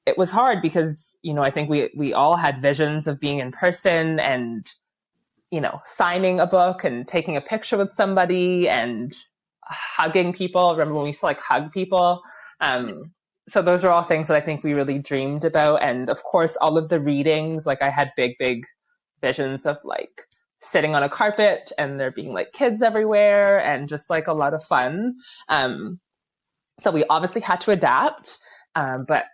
it was hard because, I think we all had visions of being in person and, signing a book and taking a picture with somebody and hugging people. Remember when we used to like hug people? So those are all things that I think we really dreamed about. And of course, all of the readings, like I had big visions of like sitting on a carpet and there being like kids everywhere and just like a lot of fun. So we obviously had to adapt, but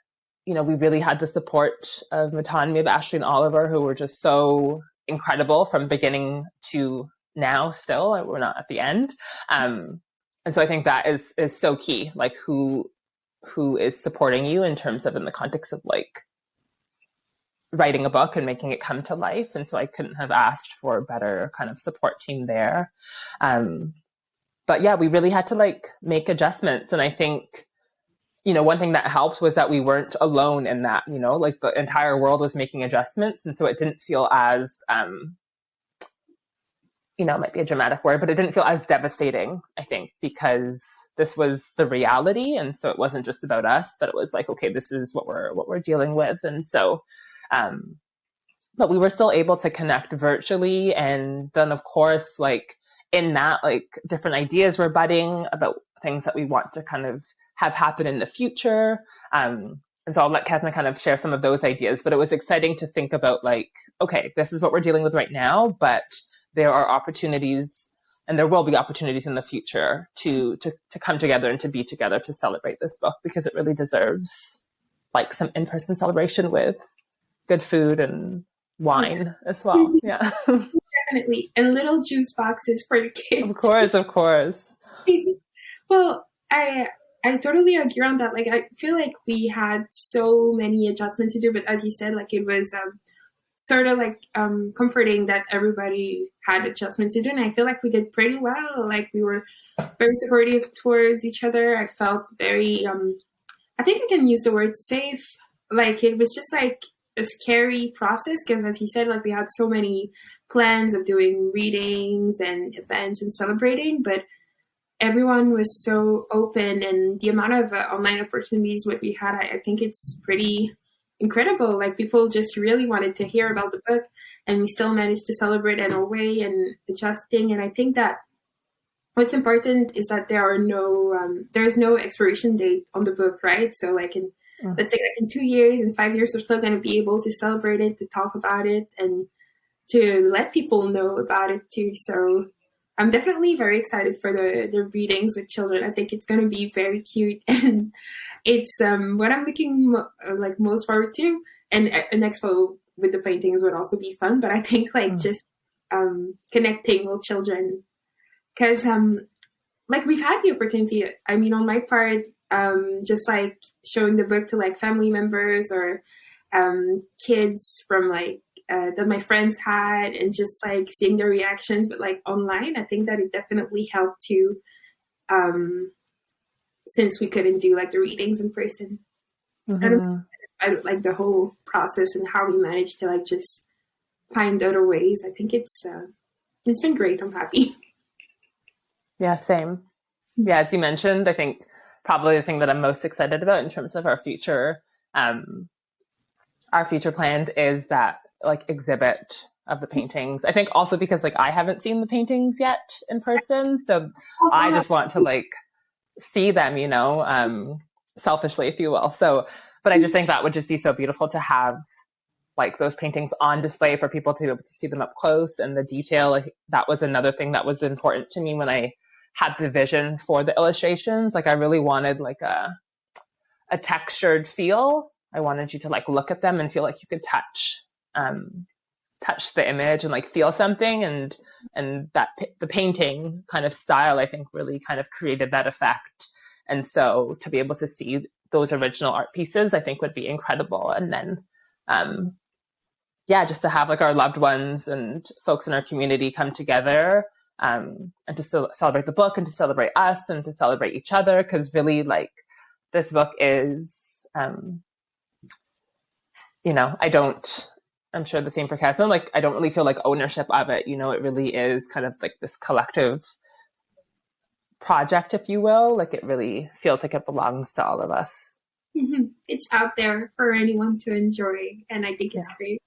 we really had the support of Matanya, Ashley, and Oliver, who were just so incredible from beginning to now. Still, we're not at the end, and so I think that is so key. Like who is supporting you in terms of in the context of like writing a book and making it come to life. And so I couldn't have asked for a better kind of support team there. But yeah, we really had to like make adjustments. And I think, one thing that helped was that we weren't alone in that, like the entire world was making adjustments. And so it didn't feel as, it might be a dramatic word, but it didn't feel as devastating, I think, because this was the reality. And so it wasn't just about us, but it was like, okay, this is what we're dealing with. And so, but we were still able to connect virtually. And then of course, like in that, like different ideas were budding about things that we want to kind of have happen in the future. And so I'll let Kezna kind of share some of those ideas, but it was exciting to think about like, okay, this is what we're dealing with right now, but there are opportunities and there will be opportunities in the future to come together and to be together to celebrate this book, because it really deserves like some in-person celebration with good food and wine as well. Yeah. Definitely. And little juice boxes for the kids. Of course. Well, I totally agree on that. Like, I feel like we had so many adjustments to do, but as you said, like it was sort of like comforting that everybody had adjustments to do. And I feel like we did pretty well. Like we were very supportive towards each other. I felt very, I think I can use the word safe. Like it was just like a scary process because as he said, like we had so many plans of doing readings and events and celebrating, but everyone was so open, and the amount of online opportunities what we had, I think it's pretty incredible. Like people just really wanted to hear about the book, and we still managed to celebrate in a way and adjusting. And I think that what's important is that there's no expiration date on the book, right? So like let's say like in 2 years, in 5 years, we're still going to be able to celebrate it, to talk about it, and to let people know about it too. So I'm definitely very excited for the readings with children. I think it's going to be very cute, and it's what I'm looking like most forward to. And an expo with the paintings would also be fun. But I think like just connecting with children, because like we've had the opportunity. I mean, on my part, just like showing the book to like family members or kids from like. That my friends had, and just like seeing their reactions, but like online, I think that it definitely helped too, since we couldn't do like the readings in person. And I'm so satisfied with like the whole process and how we managed to like just find other ways. I think it's been great. I'm happy. Yeah, same. Yeah, as you mentioned, I think probably the thing that I'm most excited about in terms of our future plans is that like exhibit of the paintings. I think also because like I haven't seen the paintings yet in person, so I just want to like see them, selfishly, if you will. So, but I just think that would just be so beautiful to have like those paintings on display for people to be able to see them up close and the detail. Like, that was another thing that was important to me when I had the vision for the illustrations. Like I really wanted like a textured feel. I wanted you to like look at them and feel like you could touch the image and like feel something, and that the painting kind of style I think really kind of created that effect. And so to be able to see those original art pieces I think would be incredible. And then just to have like our loved ones and folks in our community come together and to celebrate the book and to celebrate us and to celebrate each other, because really like this book is I'm sure the same for Kezna. Like, I don't really feel like ownership of it. It really is kind of like this collective project, if you will. Like, it really feels like it belongs to all of us. It's out there for anyone to enjoy, and I think it's great.